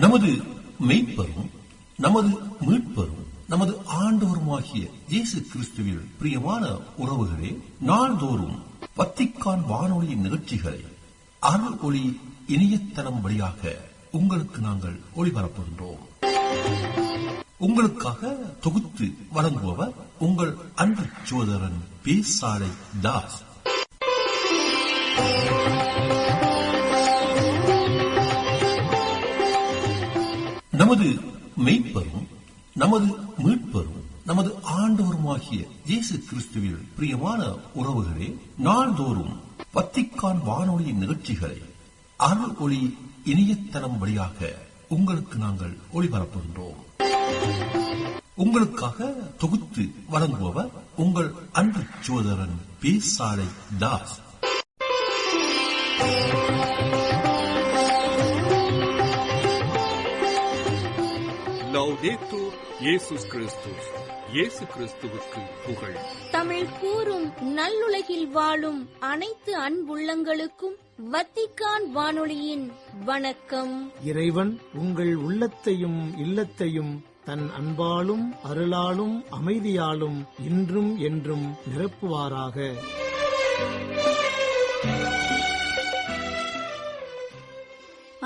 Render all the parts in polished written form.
நமது மெய்ப்பரும் நமது மீட்பரும் நமது ஆண்டவருமாகிய இயேசு கிறிஸ்துவில் பிரியமான உறவுகளே, நாள்தோறும் வத்திக்கான் வானொலியின் நிகழ்ச்சிகளை அருள் ஒளி இணையதளம் வழியாக உங்களுக்கு நாங்கள் ஒளிபரப்புகின்றோம். உங்களுக்காக தொகுத்து வழங்குபவர் உங்கள் அன்பு சகோதரன் பேசாலை தாஸ். நமது மெய்ப்பரும் நமது மீட்பரும் நமது ஆண்டவருமாகிய இயேசு கிறிஸ்துவில் பிரியமான உறவுகளே, நாள்தோறும் வத்திக்கான் வானொலியின் நிகழ்ச்சிகளை அருள் ஒளி இணையதளம் வழியாக உங்களுக்கு நாங்கள் ஒளிபரப்புகின்றோம். உங்களுக்காக தொகுத்து வழங்குபவர் உங்கள் அன்பு சகோதரன் பேசாலை தாஸ். லௌதேத்தூர் இயேசுஸ் கிறிஸ்துஸ். இயேசு கிறிஸ்துவுக்கு புகழ். தமிழ் கூறும் நல்லுலகில் வாழும் அனைத்து அன்புள்ளங்களுக்கும் வத்திக்கான் வானொலியின் வணக்கம். இறைவன் உங்கள் உள்ளத்தையும் இல்லத்தையும் தன் அன்பாலும் அருளாலும் அமைதியாலும் இன்றும் என்றும் நிரப்புவாராக.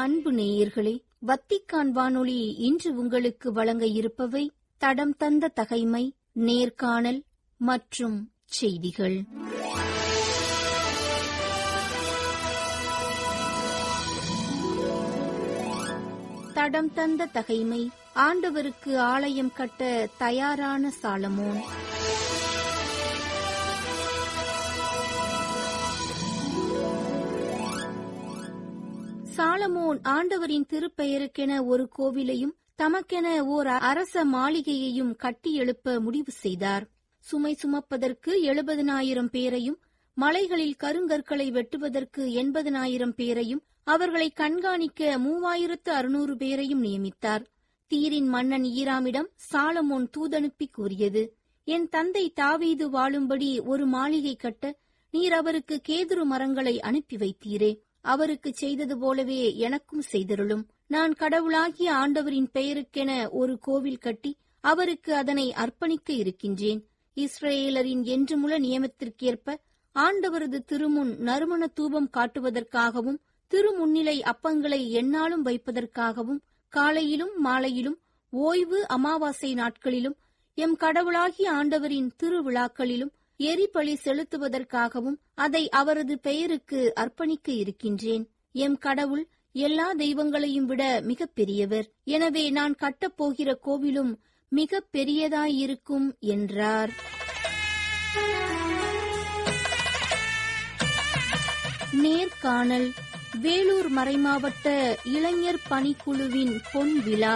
அன்பு நேயர்களே, வத்திக்கான் வானொலி இன்று உங்களுக்கு வழங்க இருப்பவை தடம் தந்த தகைமை, நேர்காணல் மற்றும் செய்திகள். தடம் தந்த தகைமை. ஆண்டவருக்கு ஆலயம் கட்ட தயாரான சாலமோன். சாலமோன் ஆண்டவரின் திருப்பெயருக்கென ஒரு கோவிலையும் தமக்கென ஓர் அரச மாளிகையையும் கட்டி எழுப்ப முடிவு செய்தார். சுமை சுமப்பதற்கு 70,000 பேரையும், மலைகளில் கருங்கற்களை வெட்டுவதற்கு 80,000 பேரையும், அவர்களை கண்காணிக்க 3,600 பேரையும் நியமித்தார். தீரின் மன்னன் ஈராமிடம் சாலமோன் தூதனுப்பி கூறியது: என் தந்தை தாவீது வாழும்படி ஒரு மாளிகை கட்ட நீர் அவருக்கு கேதுரு மரங்களை அனுப்பி வைத்தீரே. அவருக்கு செய்தது போலவே எனக்கும் செய்தருளும். நான் கடவுளாகிய ஆண்டவரின் பெயருக்கென ஒரு கோவில் கட்டி அவருக்கு அதனை அர்ப்பணிக்க இருக்கின்றேன். இஸ்ரேலரின் என்றுமுள்ள நியமத்திற்கேற்ப ஆண்டவரது திருமுன் நறுமண தூபம் காட்டுவதற்காகவும், திருமுன்னிலை அப்பங்களை எந்நாளும் வைப்பதற்காகவும், காலையிலும் மாலையிலும் ஓய்வு அமாவாசை நாட்களிலும் எம் கடவுளாகிய ஆண்டவரின் திருவிழாக்களிலும் எரிபலி செலுத்துவதற்காகவும் அதை அவரது பெயருக்கு அர்ப்பணிக்க இருக்கின்றேன். எம் கடவுள் எல்லா தெய்வங்களையும் விட மிக பெரியவர். எனவே நான் கட்டப்போகிற கோவிலும் மிக பெரியதாயிருக்கும் என்றார். நேர்காணல். வேலூர் மறைமாவட்ட இளைஞர் பணிக்குழுவின் பொன் விழா.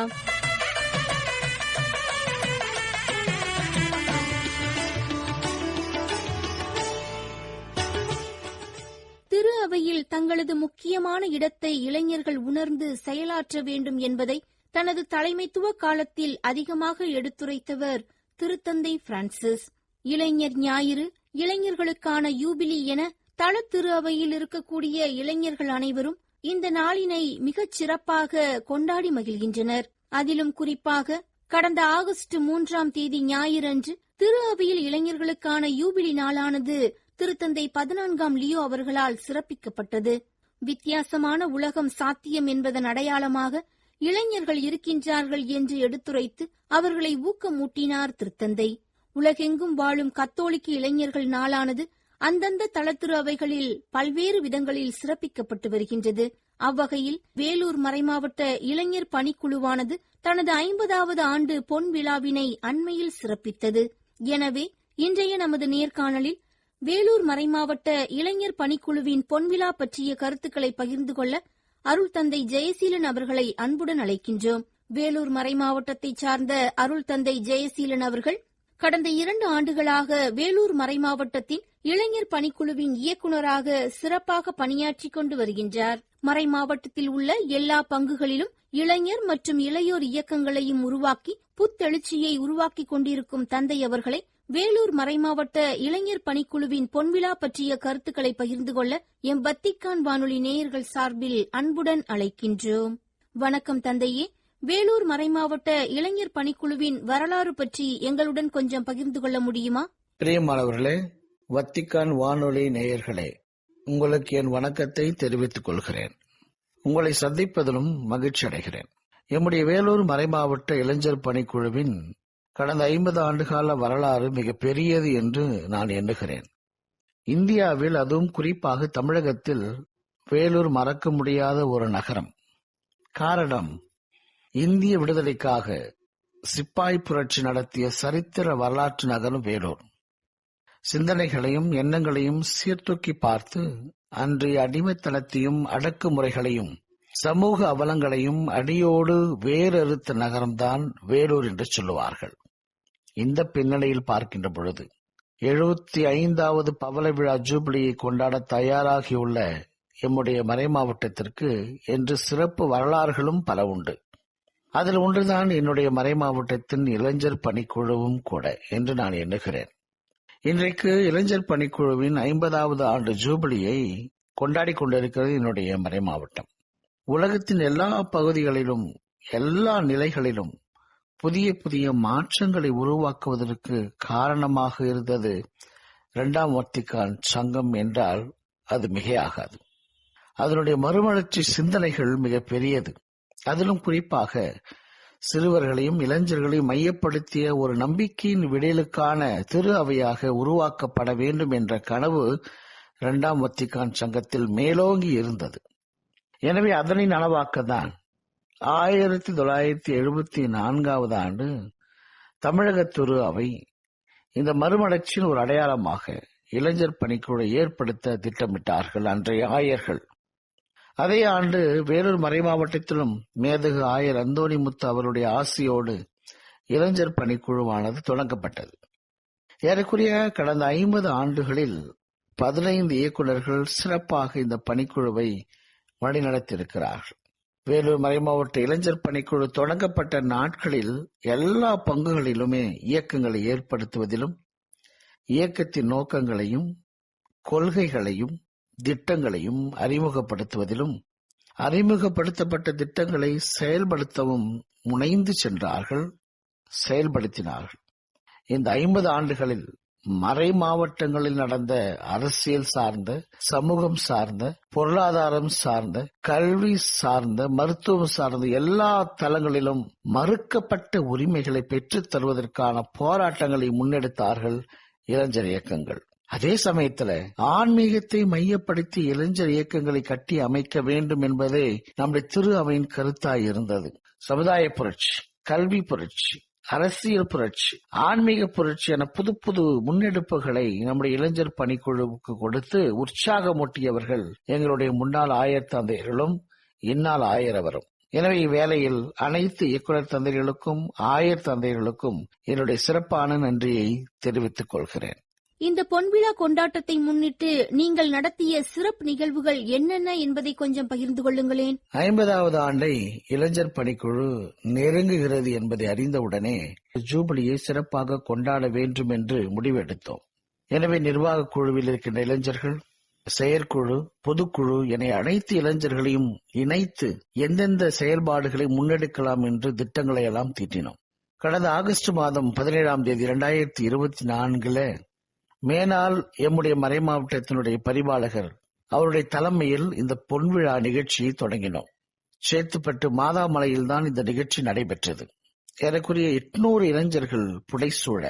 திரு அவையில் தங்களது முக்கியமான இடத்தை இளைஞர்கள் உணர்ந்து செயலாற்ற வேண்டும் என்பதை தனது தலைமைத்துவ காலத்தில் அதிகமாக எடுத்துரைத்தவர் திருத்தந்தை பிரான்சிஸ். இளைஞர் ஞாயிறு, இளைஞர்களுக்கான யூபிலி என தள திரு அவையில் இருக்கக்கூடிய இளைஞர்கள் அனைவரும் இந்த நாளினை மிகச் சிறப்பாக கொண்டாடி மகிழ்கின்றனர். அதிலும் குறிப்பாக கடந்த ஆகஸ்ட் 3ஆம் தேதி ஞாயிறன்று திரு அவையில் இளைஞர்களுக்கான யூபிலி நாளானது திருத்தந்தை 14ஆம் லியோ அவர்களால் சிறப்பிக்கப்பட்டது. வித்தியாசமான உலகம் சாத்தியம் என்பதன் அடையாளமாக இளைஞர்கள் இருக்கின்றார்கள் என்று எடுத்துரைத்து அவர்களை ஊக்கமூட்டினார் திருத்தந்தை. உலகெங்கும் வாழும் கத்தோலிக்க இளைஞர்கள் நாளானது அந்தந்த தளத்திரு அவைகளில் பல்வேறு விதங்களில் சிறப்பிக்கப்பட்டு வருகின்றது. அவ்வகையில் வேலூர் மறைமாவட்ட இளைஞர் பணிக்குழுவானது தனது 50வது ஆண்டு பொன் விழாவினை அண்மையில் சிறப்பித்தது. எனவே இன்றைய நமது நேர்காணலில் வேலூர் மறைமாவட்ட இளைஞர் பணிக்குழுவின் பொன்விழா பற்றிய கருத்துக்களை பகிர்ந்து கொள்ள அருள் தந்தை ஜெயசீலன் அவர்களை அன்புடன் அழைக்கின்றோம். வேலூர் மறைமாவட்டத்தை சார்ந்த அருள் தந்தை ஜெயசீலன் அவர்கள் கடந்த 2 ஆண்டுகளாக வேலூர் மறைமாவட்டத்தின் இளைஞர் பணிக்குழுவின் இயக்குநராக சிறப்பாக பணியாற்றிக் கொண்டு வருகின்றார். மறைமாவட்டத்தில் உள்ள எல்லா பங்குகளிலும் இளைஞர் மற்றும் இளையோர் இயக்கங்களையும் உருவாக்கி புத்தெழுச்சியை உருவாக்கிக் கொண்டிருக்கும் தந்தை அவர்களை வேலூர் மறைமாவட்ட இளைஞர் பணிக்குழுவின் பொன்விழா பற்றிய கருத்துக்களை பகிர்ந்து கொள்ள எம் வத்திக்கான் வானொலி நேயர்கள் சார்பில் அன்புடன் அழைக்கின்றோம். வணக்கம் தந்தையே. வேலூர் மறைமாவட்ட இளைஞர் பணிக்குழுவின் வரலாறு பற்றி எங்களுடன் கொஞ்சம் பகிர்ந்து கொள்ள முடியுமா? பிரியமானவர்களே, வத்திக்கான் வானொலி நேயர்களே, உங்களுக்கு என் வணக்கத்தை தெரிவித்துக் கொள்கிறேன். உங்களை சந்திப்பதிலும் மகிழ்ச்சி அடைகிறேன். எம்முடைய வேலூர் மறைமாவட்ட இளைஞர் பணிக்குழுவின் கடந்த 50 ஆண்டுகால வரலாறு மிக பெரியது என்று நான் எண்ணுகிறேன். இந்தியாவில், அதுவும் குறிப்பாக தமிழகத்தில் வேலூர் மறக்க முடியாத ஒரு நகரம். காரணம், இந்திய விடுதலைக்காக சிப்பாய் புரட்சி நடத்திய சரித்திர வரலாற்று நகரம் வேலூர். சிந்தனைகளையும் எண்ணங்களையும் சீர்தூக்கி பார்த்து அன்றைய அடிமைத்தனத்தையும் அடக்குமுறைகளையும் சமூக அவலங்களையும் அடியோடு வேறறுத்த நகரம்தான் வேலூர் என்று சொல்லுவார்கள். இந்த பின்னணியில் பார்க்கின்ற பொழுது 75வது பவள விழா ஜூபிலியை கொண்டாட தயாராகியுள்ள எம்முடைய மறைமாவட்டத்திற்கு என்று சிறப்பு வரலாறுகளும் பல உண்டு. அதில் ஒன்றுதான் என்னுடைய மறைமாவட்டத்தின் இளைஞர் பணிக்குழுவும் கூட என்று நான் எண்ணுகிறேன். இன்றைக்கு இளைஞர் பணிக்குழுவின் 50வது ஆண்டு ஜூபிலியை கொண்டாடி கொண்டிருக்கிறது என்னுடைய மறைமாவட்டம். உலகத்தின் எல்லா பகுதிகளிலும் எல்லா நிலைகளிலும் புதிய புதிய மாற்றங்களை உருவாக்குவதற்கு காரணமாக இருந்தது 2ஆம் வத்திக்கான் சங்கம் என்றால் அது மிகையாகாது. அதனுடைய மறுமலர்ச்சி சிந்தனைகள் மிக பெரியது. அதிலும் குறிப்பாக சிறுவர்களையும் இளைஞர்களையும் மையப்படுத்திய ஒரு நம்பிக்கையின் விடியலுக்கான திரு அவையாக உருவாக்கப்பட வேண்டும் என்ற கனவு 2ஆம் வத்திக்கான் சங்கத்தில் மேலோங்கி இருந்தது. எனவே அதனை நனவாக்கத்தான் 1974வது ஆண்டு தமிழக திரு அவை இந்த மறுமலர்ச்சியின் ஒரு அடையாளமாக இளைஞர் பணிக்குழு ஏற்படுத்த திட்டமிட்டார்கள் அன்றைய ஆயர்கள். அதே ஆண்டு வேலூர் மறைமாவட்டத்திலும் மேதகு ஆயர் அந்தோணிமுத்து அவருடைய ஆசியோடு இளைஞர் பணிக்குழுவானது தொடங்கப்பட்டது. ஏறக்குறைய கடந்த 50 ஆண்டுகளில் 15 இயக்குநர்கள் சிறப்பாக இந்த பணிக்குழுவை வழிநடத்தியிருக்கிறார்கள். வேலூர் மறைமாவட்ட இளைஞர் பணிக்குழு தொடங்கப்பட்ட நாட்களில் எல்லா பங்குகளிலுமே இயக்கங்களை ஏற்படுத்துவதிலும் இயக்கத்தின் நோக்கங்களையும் கொள்கைகளையும் திட்டங்களையும் அறிமுகப்படுத்துவதிலும் அறிமுகப்படுத்தப்பட்ட திட்டங்களை செயல்படுத்தவும் முனைந்து சென்றார்கள், செயல்படுத்தினார்கள். இந்த 50 ஆண்டுகளில் மறை மாவட்டங்களில் நடந்த அரசியல் சார்ந்த, சமூகம் சார்ந்த, பொருளாதாரம் சார்ந்த, கல்வி சார்ந்த, மருத்துவம் சார்ந்த எல்லா தளங்களிலும் மறுக்கப்பட்ட உரிமைகளை பெற்றுத் தருவதற்கான போராட்டங்களை முன்னெடுத்தார்கள் இளைஞர் இயக்கங்கள். அதே சமயத்துல ஆன்மீகத்தை மையப்படுத்தி இளைஞர் இயக்கங்களை கட்டி அமைக்க வேண்டும் என்பதே நம்முடைய திரு அவையின் கருத்தாய் இருந்தது. சமுதாய புரட்சி, கல்வி புரட்சி, அரசியல் புரட்சி, ஆன்மீக புரட்சி என புது புது முன்னெடுப்புகளை நம்முடைய இளைஞர் பணிக்குழுவுக்கு கொடுத்து உற்சாகமூட்டியவர்கள் எங்களுடைய முன்னாள் ஆயர் தந்தையர்களும் இந்நாள் ஆயரவரும். எனவே இவ்வேளையில் அனைத்து இயக்குநர் தந்தையர்களுக்கும் ஆயர் தந்தையர்களுக்கும் என்னுடைய சிறப்பான நன்றியை தெரிவித்துக் கொள்கிறேன். இந்த பொன்விழா கொண்டாட்டத்தை முன்னிட்டு நீங்கள் நடத்திய சிறப்பு நிகழ்வுகள் என்னென்ன என்பதை கொஞ்சம் பகிர்ந்து கொள்ளுங்களேன். 50வது ஆண்டை இளைஞர் பணிக்குழு நெருங்குகிறது என்பதை அறிந்தவுடனே ஜூபிலியை சிறப்பாக கொண்டாட வேண்டும் என்று முடிவெடுத்தோம். எனவே நிர்வாக குழுவில் இருக்கின்ற இளைஞர்கள், செயற்குழு, பொதுக்குழு என அனைத்து இளைஞர்களையும் இணைத்து எந்தெந்த செயல்பாடுகளை முன்னெடுக்கலாம் என்று திட்டங்களை எல்லாம் தீட்டினோம். கடந்த ஆகஸ்ட் மாதம் 17ஆம் தேதி 2024 மேனால் எம்முடைய மறைமாவட்டத்தினுடைய பரிபாலகர் அவருடைய தலைமையில் இந்த பொன்விழா நிகழ்ச்சியை தொடங்கினோம். சேத்துப்பட்டு மாதாமலையில் தான் இந்த நிகழ்ச்சி நடைபெற்றது. ஏறக்குறைய 800 இளைஞர்கள் புடைசூழ,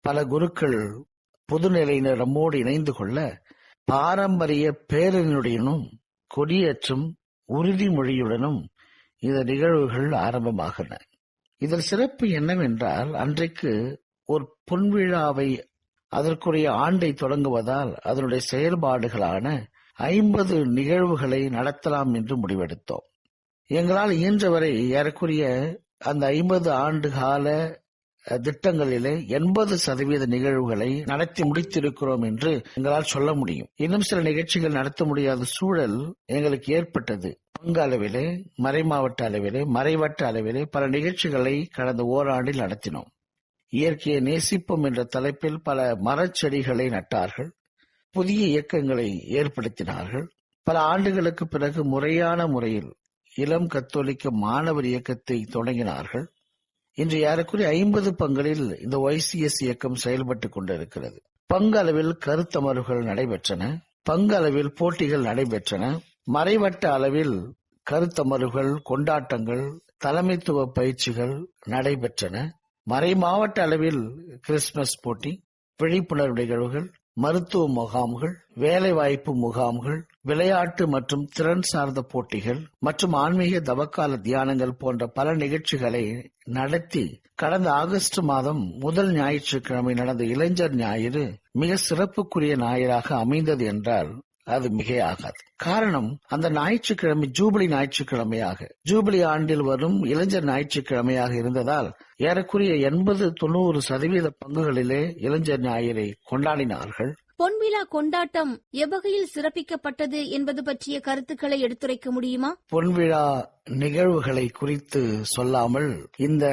பல குருக்கள் பொதுநிலையினர் நம்மோடு இணைந்து கொள்ள, பாரம்பரிய பேரணியுடனும் கொடியேற்றும் உறுதிமொழியுடனும் இந்த நிகழ்வுகள் ஆரம்பமாகின. இதில் சிறப்பு என்னவென்றால், அன்றைக்கு ஒரு பொன்விழாவை அதற்குரிய ஆண்டை தொடங்குவதால் அதனுடைய செயல்பாடுகளான 50 நிகழ்வுகளை நடத்தலாம் என்று முடிவெடுத்தோம். எங்களால் இயன்றவரை ஏறக்குறைய அந்த 50 ஆண்டு கால திட்டங்களிலே 80% நிகழ்வுகளை நடத்தி முடித்திருக்கிறோம் என்று எங்களால் சொல்ல முடியும். இன்னும் சில நிகழ்ச்சிகள் நடத்த முடியாத சூழல் எங்களுக்கு ஏற்பட்டது. பங்கு அளவிலே, மறைமாவட்ட அளவிலே, மறைவட்ட அளவிலே பல நிகழ்ச்சிகளை கடந்த ஓராண்டில் நடத்தினோம். இயற்கையை நேசிப்போம் என்ற தலைப்பில் பல மரச்செடிகளை நட்டார்கள். புதிய இயக்கங்களை ஏற்படுத்தினார்கள். பல ஆண்டுகளுக்கு பிறகு முறையான முறையில் இளம் கத்தோலிக்க மாணவர் இயக்கத்தை தொடங்கினார்கள். இன்று ஏறக்குறைய 50 பங்களில் இந்த YCS இயக்கம் செயல்பட்டுக் கொண்டிருக்கிறது. பங்கு அளவில் கருத்தமர்வுகள் நடைபெற்றன, பங்கு அளவில் போட்டிகள் நடைபெற்றன, மறைவட்ட அளவில் கருத்தமர்வுகள், கொண்டாட்டங்கள், தலைமைத்துவ பயிற்சிகள் நடைபெற்றன. மறை மாவட்ட அளவில் கிறிஸ்துமஸ் போட்டி, விழிப்புணர்வு நிகழ்வுகள், மருத்துவ முகாம்கள், வேலைவாய்ப்பு முகாம்கள், விளையாட்டு மற்றும் திறன் சார்ந்த போட்டிகள் மற்றும் ஆன்மீக தவக்கால தியானங்கள் போன்ற பல நிகழ்ச்சிகளை நடத்தி கடந்த ஆகஸ்ட் மாதம் முதல் ஞாயிற்றுக்கிழமை நடந்த இளைஞர் ஞாயிறு மிக சிறப்புக்குரிய ஞாயிறாக அமைந்தது என்றால் அது மிகையாகாது. காரணம், அந்த ஞாயிற்றுக்கிழமை ஜூபிலி ஞாயிற்றுக்கிழமையாக, ஜூபிலி ஆண்டில் வரும் இளைஞர் ஞாயிற்றுக்கிழமையாக இருந்ததால் ஏறக்குறைய 80-90% பங்குகளிலே இளைஞர் ஞாயிறை கொண்டாடினார்கள். பொன்விழா கொண்டாட்டம் எவ்வகையில் சிறப்பிக்கப்பட்டது என்பது பற்றிய கருத்துக்களை எடுத்துரைக்க முடியுமா? பொன்விழா நிகழ்வுகளை குறித்து சொல்லாமல் இந்த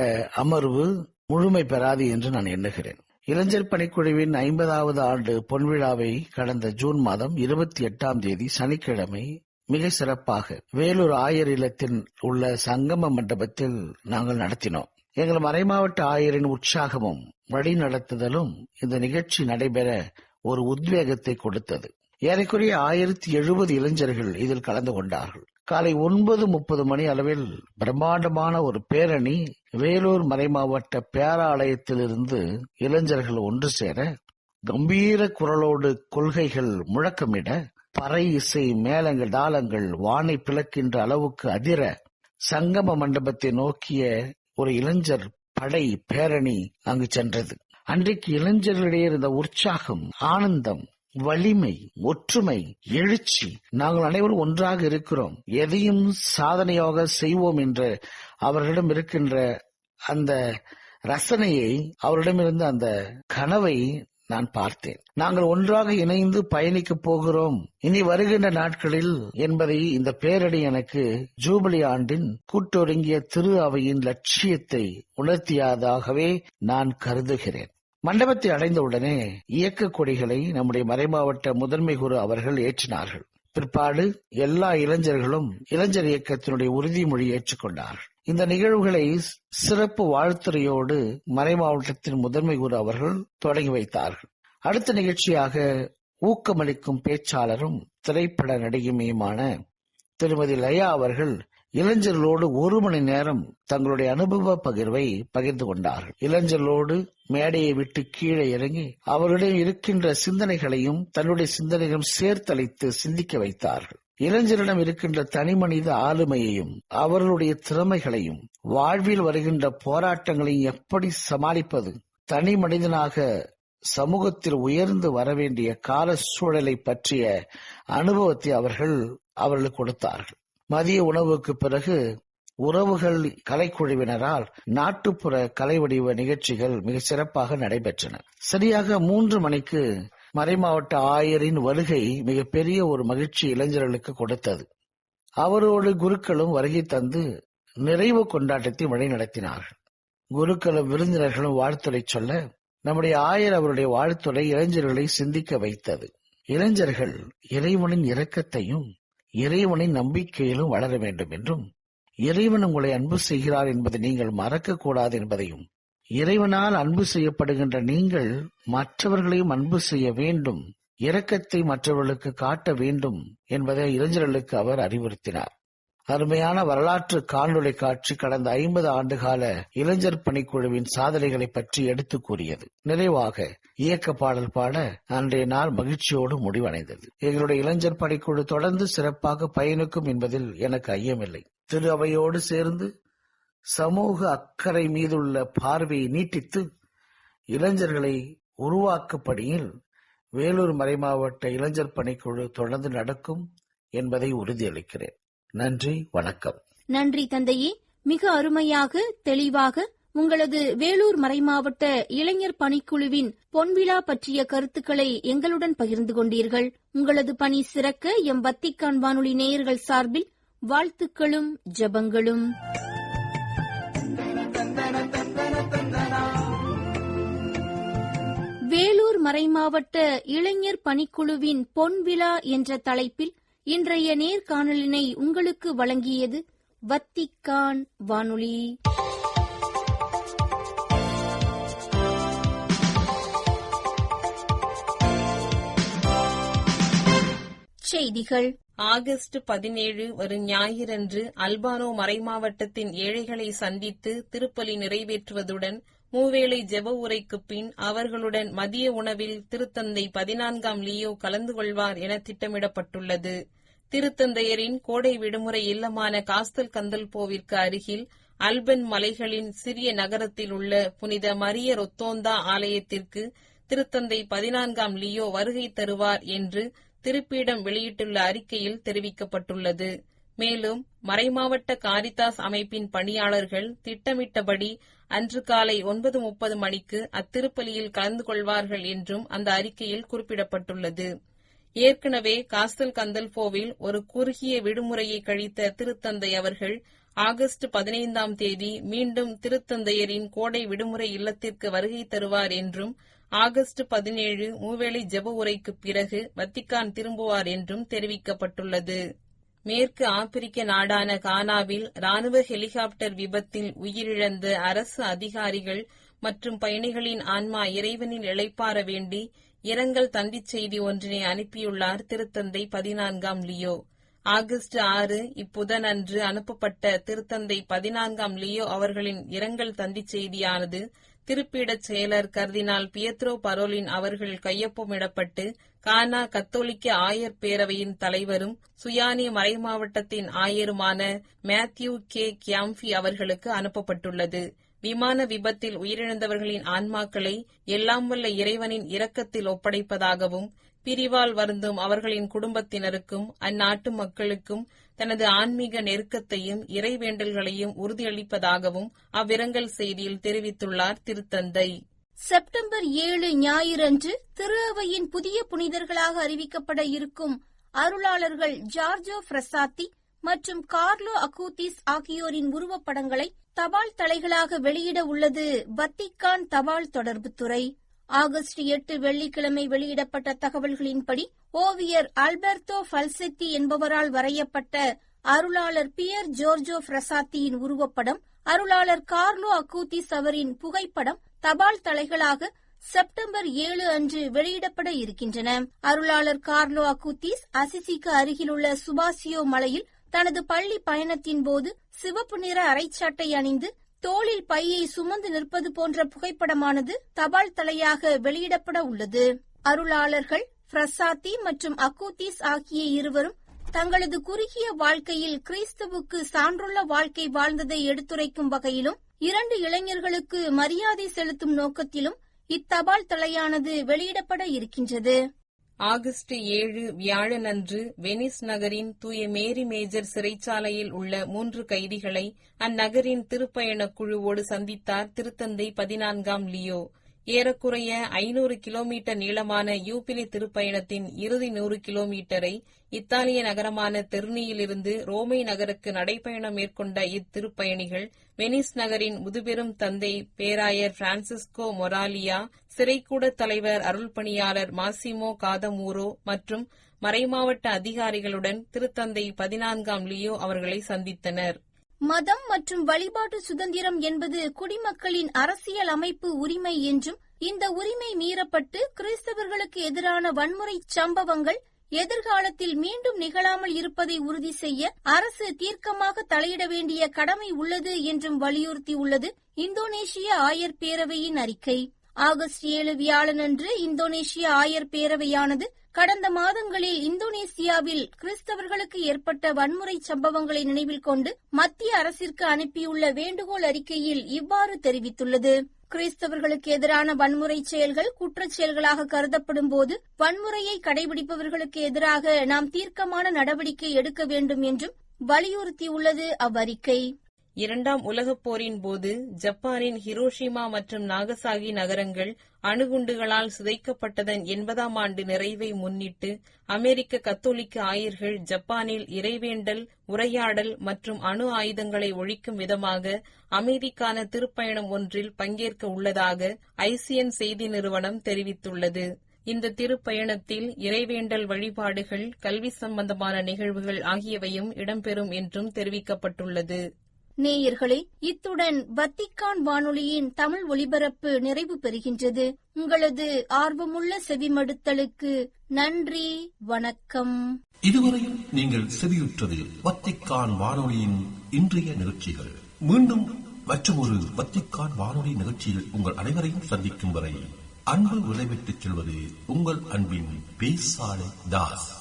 அமர்வு முழுமை பெறாது என்று நான் எண்ணுகிறேன். இளைஞர் பணிக்குழுவின் 50வது ஆண்டு பொன்விழாவை கடந்த ஜூன் மாதம் 28ஆம் தேதி சனிக்கிழமை மிக சிறப்பாக வேலூர் ஆயர் இல்லத்தில் உள்ள சங்கம மண்டபத்தில் நாங்கள் நடத்தினோம். எங்கள் மறைமாவட்ட ஆயரின் உற்சாகமும் வழி நடத்துதலும் இந்த நிகழ்ச்சி நடைபெற ஒரு உத்வேகத்தை கொடுத்தது. ஏறக்குறைய 1070 இளைஞர்கள் இதில் கலந்து கொண்டார்கள். காலை 9:30 மணி அளவில் பிரம்மாண்டமான ஒரு பேரணி வேலூர் மறைமாவட்ட பேராலயத்திலிருந்து இளைஞர்கள் ஒன்று சேர, கம்பீர குரலோடு கொள்கைகள் முழக்கமிட, பறை இசை மேளங்கள் தாளங்கள் வானை பிளக்கின்ற அளவுக்கு அதிர சங்கம மண்டபத்தை நோக்கிய ஒரு இளைஞர் படை பேரணி அங்கு சென்றது. அன்றைக்கு இளைஞர்களிடையே இருந்த உற்சாகம், ஆனந்தம், வலிமை, ஒற்றுமை, எழுச்சி, நாங்கள் அனைவரும் ஒன்றாக இருக்கிறோம், எதையும் சாதனையாக செய்வோம் என்ற அவர்களிடம் இருக்கின்ற அந்த ரசனையை, அவரிடமிருந்த அந்த கனவை நான் பார்த்தேன். நாங்கள் ஒன்றாக இணைந்து பயணிக்கப் போகிறோம் இனி வருகின்ற நாட்களில் என்பதை இந்த பேரணி எனக்கு ஜூபிலி ஆண்டின் கூட்டொருங்கிய திரு அவையின் லட்சியத்தை உணர்த்தியதாகவே நான் கருதுகிறேன். மண்டபத்தை அடைந்தவுடனே இயக்க கொடிகளை நம்முடைய மறைமாவட்ட முதன்மை குரு அவர்கள் ஏற்றினார்கள். பிற்பாடு எல்லா இளைஞர்களும் இளைஞர் இயக்கத்தினுடைய உறுதிமொழி ஏற்றுக்கொண்டார்கள். இந்த நிகழ்வுகளை சிறப்பு வாழ்த்துறையோடு மறைமாவட்டத்தின் முதன்மை குரு அவர்கள் தொடங்கி வைத்தார்கள். அடுத்த நிகழ்ச்சியாக ஊக்கமளிக்கும் பேச்சாளரும் திரைப்பட நடிகையுமான திருமதி லயா அவர்கள் இளைஞர்களோடு 1 மணி நேரம் தங்களுடைய அனுபவ பகிர்வை பகிர்ந்து கொண்டார்கள். இளைஞர்களோடு மேடையை விட்டு கீழே இறங்கி அவர்களிடம் இருக்கின்ற சிந்தனைகளையும் தன்னுடைய சிந்தனைகளும் சேர்த்தளித்து சிந்திக்க வைத்தார்கள். இளைஞரிடம் இருக்கின்ற தனிமனித ஆளுமையையும் அவர்களுடைய திறமைகளையும் வாழ்வில் வருகின்ற போராட்டங்களையும் எப்படி சமாளிப்பது, தனி மனிதனாக சமூகத்தில் உயர்ந்து வரவேண்டிய கால சூழலை பற்றிய அனுபவத்தை அவர்களுக்கு கொடுத்தார்கள். மதிய உணவுக்கு பிறகு உறவுகள் கலைக்குழுவினரால் நாட்டுப்புற கலை வடிவ நிகழ்ச்சிகள் மிக சிறப்பாக நடைபெற்றன. சரியாக 3 மணிக்கு மறைமாவட்ட ஆயரின் வருகை மிகப்பெரிய ஒரு மகிழ்ச்சி இளைஞர்களுக்கு கொடுத்தது. அவரோடு குருக்களும் வருகை தந்து நிறைவு கொண்டாட்டத்தை வழிநடத்தினார்கள். குருக்களும் விருந்தினர்களும் வாழ்த்துரை சொல்ல நம்முடைய ஆயர் அவருடைய வாழ்த்துரை இளைஞர்களை சிந்திக்க வைத்தது. இளைஞர்கள் இறைவனின் இரக்கத்தையும் இறைவனின் நம்பிக்கையிலும் வளர வேண்டும் என்றும், இறைவன் உங்களை அன்பு செய்கிறார் என்பதை நீங்கள் மறக்கக்கூடாது என்பதையும், இறைவனால் அன்பு செய்யப்படுகின்ற நீங்கள் மற்றவர்களையும் அன்பு செய்ய வேண்டும், இரக்கத்தை மற்றவர்களுக்கு காட்ட வேண்டும் என்பதை இளைஞர்களுக்கு அவர் அறிவுறுத்தினார். அருமையான வரலாற்று காணொளி காட்சி கடந்த 50 ஆண்டுகால இளைஞர் பணிக்குழுவின் சாதனைகளை பற்றி எடுத்து கூறியது. நிறைவாக இயக்க பாடல் பாட அன்றைய நாள் மகிழ்ச்சியோடு முடிவடைந்தது. எங்களுடைய இளைஞர் பணிக்குழு தொடர்ந்து சிறப்பாக பயணிக்கும் என்பதில் எனக்கு ஐயமில்லை. திரு அவையோடு சேர்ந்து சமூக அக்கறை மீதுள்ள பார்வையை நீட்டித்து இளைஞர்களை உருவாக்கப்படியில் வேலூர் மறைமாவட்ட இளைஞர் பணிக்குழு தொடர்ந்து நடக்கும் என்பதை உறுதியளிக்கிறேன். நன்றி, வணக்கம். நன்றி தந்தையே. மிக அருமையாக தெளிவாக உங்களது வேலூர் மறைமாவட்ட இளைஞர் பணிக்குழுவின் பொன்விழா பற்றிய கருத்துக்களை எங்களுடன் பகிர்ந்து கொண்டீர்கள். உங்களது பணி சிறக்க எம் வத்திக்கான் வானொலி நேயர்கள் சார்பில் வாழ்த்துக்களும் ஜெபங்களும். வேலூர் மறைமாவட்ட இளைஞர் பணிக்குழுவின் பொன்விழா என்ற தலைப்பில் இன்றைய நேர்காணலினை உங்களுக்கு வழங்கியது வத்திக்கான் வானொலி. செய்திகள். ஆகஸ்ட் 17 வரும் ஞாயிறன்று அல்பானோ மறைமாவட்டத்தின் ஏழைகளை சந்தித்து திருப்பலி நிறைவேற்றுவதுடன் மூவேளை ஜெப உரைக்குப் பின் அவர்களுடன் மதிய உணவில் திருத்தந்தை 14ஆம் லியோ கலந்து கொள்வார் என திட்டமிடப்பட்டுள்ளது. திருத்தந்தையரின் கோடை விடுமுறை இல்லமான காஸ்தல் கந்தல்போவிற்கு அருகில் அல்பன் மலைகளின் சிறிய நகரத்தில் உள்ள புனித மரிய ரொத்தோந்தா ஆலயத்திற்கு திருத்தந்தை 14ஆம் லியோ வருகை தருவார் என்று திருப்பீடம் வெளியிட்டுள்ள அறிக்கையில் தெரிவிக்கப்பட்டுள்ளது. மேலும் மறைமாவட்ட காரிதாஸ் அமைப்பின் பணியாளர்கள் திட்டமிட்டபடி அன்று காலை 9:30 மணிக்கு அத்திருப்பலியில் கலந்து கொள்வார்கள் என்றும் அந்த அறிக்கையில் குறிப்பிடப்பட்டுள்ளது. ஏற்கனவே காஸ்தல் கந்தல்போவில் ஒரு குறுகிய விடுமுறையை கழித்த திருத்தந்தை அவர்கள் ஆகஸ்ட் 15ஆம் தேதி மீண்டும் திருத்தந்தையரின் கோடை விடுமுறை இல்லத்திற்கு வருகை தருவார் என்றும் ஆகஸ்ட் 17 மூவேளை ஜெப உரைக்குப் பிறகு வத்திக்கான் திரும்புவார் என்றும் தெரிவிக்கப்பட்டுள்ளது. மேற்கு ஆப்பிரிக்க நாடான கானாவில் ராணுவ ஹெலிகாப்டர் விபத்தில் உயிரிழந்த அரசு அதிகாரிகள் மற்றும் பயணிகளின் ஆன்மா இறைவனில் இளைப்பாற வேண்டி இரங்கல் தந்திச் செய்தி ஒன்றினை அனுப்பியுள்ளார் திருத்தந்தை 14ஆம் லியோ. ஆகஸ்ட் 6 இப்புதனன்று அனுப்பப்பட்ட திருத்தந்தை 14ஆம் லியோ அவர்களின் இரங்கல் தந்திச் செய்தியானது திருப்பீடச் செயலர் கர்தினால் பியத்ரோ பரோலின் அவர்கள் கையொப்பமிடப்பட்டு கானா கத்தோலிக்க ஆயர் பேரவையின் தலைவரும் சுயானிய மறைமாவட்டத்தின் ஆயருமான மேத்யூ கே கியாம்ஃபி அவர்களுக்கு அனுப்பப்பட்டுள்ளது. விமான விபத்தில் உயிரிழந்தவர்களின் ஆன்மாக்களை எல்லாம் வல்ல இறைவனின் இரக்கத்தில் ஒப்படைப்பதாகவும் பிரிவால் வருந்தும் அவர்களின் குடும்பத்தினருக்கும் அந்நாட்டு மக்களுக்கும் தனது ஆன்மீக நெருக்கத்தையும் இறைவேண்டல்களையும் உறுதியளிப்பதாகவும் அவ்விரங்கல் செய்தியில் தெரிவித்துள்ளார் திருத்தந்தை. செப்டம்பர் 7 ஞாயிறன்று திரு அவையின் புதிய புனிதர்களாக அறிவிக்கப்பட இருக்கும் அருளாளர்கள் ஜார்ஜோ ஃப்ரெசாத்தி மற்றும் கார்லோ அகூத்திஸ் ஆகியோரின் உருவப்படங்களை தபால் தலைகளாக வெளியிட உள்ளது வத்திக்கான் தபால் தொடர்புத்துறை. ஆகஸ்ட் 8 வெள்ளிக்கிழமை வெளியிடப்பட்ட தகவல்களின்படி ஓவியர் ஆல்பர்டோ ஃபல்செத்தி என்பவரால் வரையப்பட்ட அருளாளர் பியர் ஜோர்ஜோ ஃப்ரெசாத்தியின் உருவப்படம், அருளாளர் கார்லோ அகூத்திஸ் அவரின் புகைப்படம் தபால் தலைகளாக செப்டம்பர் 7 அன்று வெளியிடப்பட இருக்கின்றன. அருளாளர் கார்லோ அகூத்திஸ் அசிசிக்கு அருகிலுள்ள சுபாசியோ மலையில் தனது பள்ளி பயணத்தின் போது சிவப்பு நிற அரைச்சாட்டை அணிந்து தோளில் பையை சுமந்து நிற்பது போன்ற புகைப்படமானது தபால் தலையாக வெளியிடப்பட உள்ளது. அருளாளர்கள் ஃப்ரெசாத்தி மற்றும் அகூத்திஸ் ஆகிய இருவரும் தங்களது குறுகிய வாழ்க்கையில் கிறிஸ்துவுக்கு சான்றுள்ள வாழ்க்கை வாழ்ந்ததை எடுத்துரைக்கும் வகையிலும் 2 இளைஞர்களுக்கு மரியாதை செலுத்தும் நோக்கத்திலும் இத்தபால் தலையானது வெளியிடப்பட இருக்கின்றது. ஆகஸ்ட் 7 வியாழனன்று வெனிஸ் நகரின் தூய மேரி மேஜர் சிறைச்சாலையில் உள்ள 3 கைதிகளை அந்நகரின் திருப்பயணக் குழுவோடு சந்தித்தார் திருத்தந்தை 14ஆம் லியோ. ஏறக்குறைய 500 கிலோமீட்டர் நீளமான யூபிலி திருப்பயணத்தின் இறுதி 100 கிலோமீட்டரை இத்தாலிய நகரமான தெர்னியிலிருந்து ரோமை நகருக்கு நடைப்பயணம் மேற்கொண்ட இத்திருப்பயணிகள் வெனிஸ் நகரின் முதுபெரும் தந்தை பேராயர் பிரான்சிஸ்கோ மொராலியா, சிறைக்கூட தலைவர் அருள்பணியாளர் மாசிமோ காதமூரோ மற்றும் மறைமாவட்ட அதிகாரிகளுடன் திருத்தந்தை 14ஆம் லியோ அவர்களை சந்தித்தனர். மதம் மற்றும் வழிபாட்டு சுதந்திரம் என்பது குடிமக்களின் அரசியல் அமைப்பு உரிமை என்றும் இந்த உரிமை மீறப்பட்டு கிறிஸ்தவர்களுக்கு எதிரான வன்முறை சம்பவங்கள் எதிர்காலத்தில் மீண்டும் நிகழாமல் இருப்பதை உறுதி செய்ய அரசு தீர்க்கமாக தலையிட வேண்டிய கடமை உள்ளது என்றும் வலியுறுத்தியுள்ளது இந்தோனேஷிய ஆயர் பேரவையின் அறிக்கை. ஆகஸ்ட் 7 வியாழனன்று இந்தோனேஷிய ஆயர் பேரவையானது கடந்த மாதங்களில் இந்தோனேசியாவில் கிறிஸ்தவர்களுக்கு ஏற்பட்ட வன்முறை சம்பவங்களை நினைவில் கொண்டு மத்திய அரசிற்கு அனுப்பியுள்ள வேண்டுகோள் அறிக்கையில் இவ்வாறு தெரிவித்துள்ளது. கிறிஸ்தவர்களுக்கு எதிரான வன்முறை செயல்கள் குற்றச் செயல்களாக கருதப்படும் போது வன்முறையை கடைபிடிப்பவர்களுக்கு எதிராக நாம் தீர்க்கமான நடவடிக்கை எடுக்க வேண்டும் என்றும் வலியுறுத்தியுள்ளது அவ்வறிக்கை. 2ஆம் உலகப் போரின் போது ஜப்பானின் ஹிரோஷிமா மற்றும் நாகசாகி நகரங்கள் அணுகுண்டுகளால் சிதைக்கப்பட்டதன் 80ஆம் ஆண்டு நிறைவை முன்னிட்டு அமெரிக்க கத்தோலிக்க ஆயர்கள் ஜப்பானில் இறைவேண்டல், உரையாடல் மற்றும் அணு ஆயுதங்களை ஒழிக்கும் விதமாக அமைதிக்கான திருப்பயணம் ஒன்றில் பங்கேற்க உள்ளதாக ICN செய்தி நிறுவனம் தெரிவித்துள்ளது. இந்த திருப்பயணத்தில் இறைவேண்டல் வழிபாடுகள், கல்வி சம்பந்தமான நிகழ்வுகள் ஆகியவையும் இடம்பெறும் என்றும் தெரிவிக்கப்பட்டுள்ளது. நேயர்களே, இத்துடன் வத்திக்கான் வானொலியின் தமிழ் ஒலிபரப்பு நிறைவு பெறுகின்றது. உங்களது ஆர்வமுள்ள செவிமடுத்தலுக்கு நன்றி, வணக்கம். இதுவரையில் நீங்கள் செவியுற்றது வத்திக்கான் வானொலியின் இன்றைய நிகழ்ச்சிகள். மீண்டும் மற்றொரு வத்திக்கான் வானொலி நிகழ்ச்சியில் உங்கள் அனைவரையும் சந்திக்கும் வரை அன்பு விடைபெற்றுச் செல்வது உங்கள் அன்பின் பேசாலை தாஸ்.